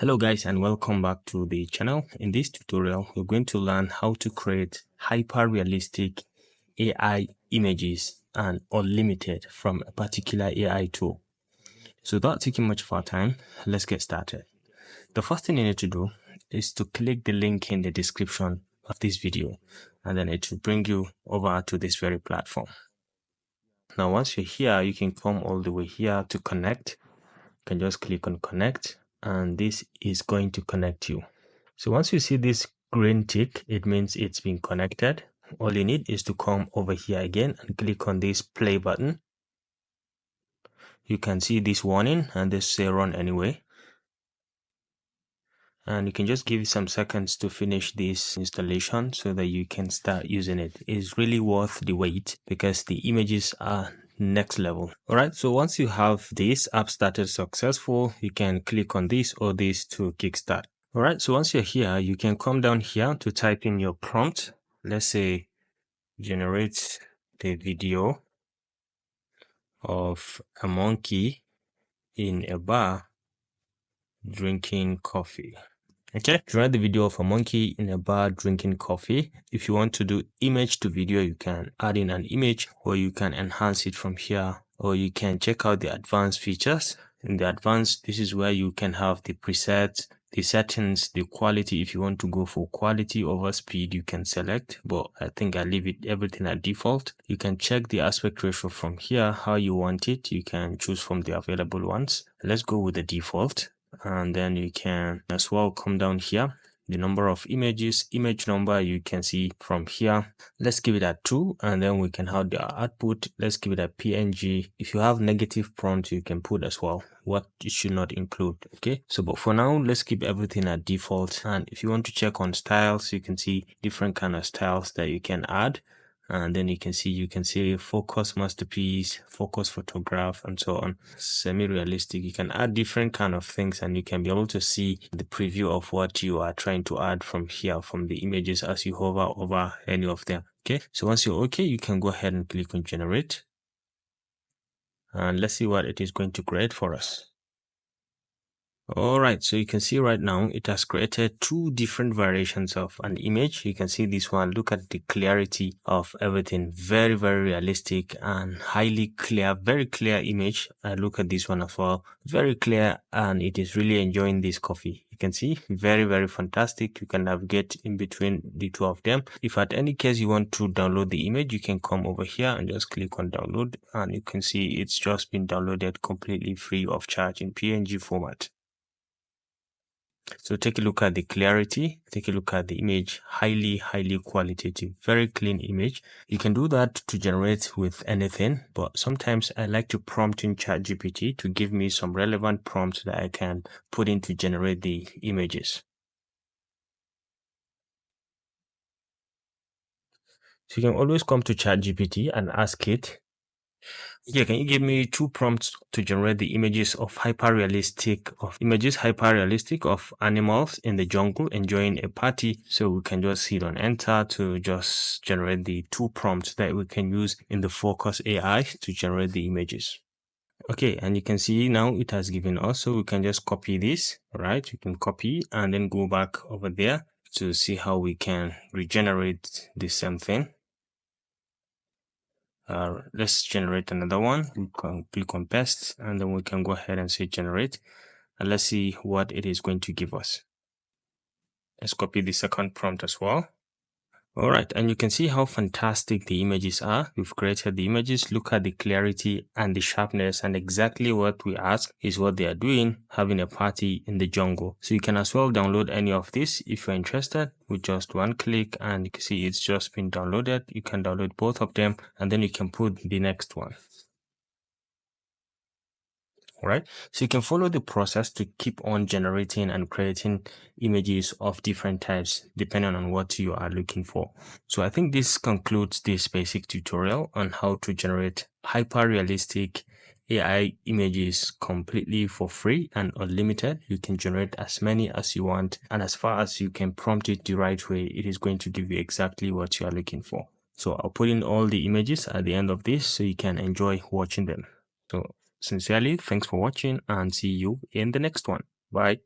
Hello guys, and welcome back to the channel. In this tutorial, we're going to learn how to create hyper-realistic AI images and unlimited from a particular AI tool. So without taking much of our time, let's get started. The first thing you need to do is to click the link in the description of this video, and then it will bring you over to this very platform. Now, once you're here, you can come all the way here to connect. You can just click on connect, and this is going to connect you. So once you see this green tick, it means it's been connected. All you need is to come over here again and click on this play button. You can see this warning and this say run anyway. And you can just give it some seconds to finish this installation so that you can start using it. It's really worth the wait because the images are next level. All right, so once you have this app started successful, you can click on this or this to kickstart. All right, so once you're here, you can come down here to type in your prompt. Let's say generate the video of a monkey in a bar drinking coffee. Okay, generate the video of a monkey in a bar drinking coffee. If you want to do image to video, you can add in an image, or you can enhance it from here, or you can check out the advanced features. In the advanced, this is where you can have the presets, the settings, the quality. If you want to go for quality over speed, you can select, but I think I leave it everything at default. You can check the aspect ratio from here, how you want it. You can choose from the available ones. Let's go with the default. And then you can as well come down here, the number of images, image number, you can see from here. Let's give it at 2, and then we can have the output. Let's give it a PNG. If you have negative prompt, you can put as well what it should not include. Okay, so but for now, let's keep everything at default. And if you want to check on styles, you can see different kind of styles that you can add. And then you can say focus masterpiece, focus photograph, and so on. Semi-realistic, you can add different kind of things, and you can be able to see the preview of what you are trying to add from here, from the images as you hover over any of them. Okay, so once you're okay, you can go ahead and click on generate, and let's see what it is going to create for us. All right, so you can see right now it has created 2 different variations of an image. You can see this one. Look at the clarity of everything. Very, very realistic and highly clear, very clear image. Look at this one as well. Very clear, and it is really enjoying this coffee. You can see very, very fantastic. You can navigate in between the 2 of them. If at any case you want to download the image, you can come over here and just click on download, and you can see it's just been downloaded completely free of charge in PNG format. So take a look at the clarity, take a look at the image, highly qualitative, very clean image. You can do that to generate with anything, but sometimes I like to prompt in ChatGPT to give me some relevant prompts that I can put in to generate the images. So you can always come to ChatGPT and ask it, yeah, can you give me 2 prompts to generate the images of hyper-realistic of animals in the jungle enjoying a party? So we can just hit on enter to just generate the 2 prompts that we can use in the Fooocus AI to generate the images. Okay, and you can see now it has given us, so we can just copy this, right? You can copy and then go back over there to see how we can regenerate the same thing. Let's generate another one. We can click on paste, and then we can go ahead and say generate, and let's see what it is going to give us. Let's copy the second prompt as well. All right, and you can see how fantastic the images are. We've created the images. Look at the clarity and the sharpness, and exactly what we ask is what they are doing, having a party in the jungle. So you can as well download any of this if you're interested with just one click, and you can see it's just been downloaded. You can download both of them, and then you can put the next one. All right, so you can follow the process to keep on generating and creating images of different types depending on what you are looking for. So I think this concludes this basic tutorial on how to generate hyper-realistic AI images completely for free and unlimited. You can generate as many as you want, and as far as you can prompt it the right way, it is going to give you exactly what you are looking for. So I'll put in all the images at the end of this so you can enjoy watching them. So sincerely, thanks for watching, and see you in the next one. Bye.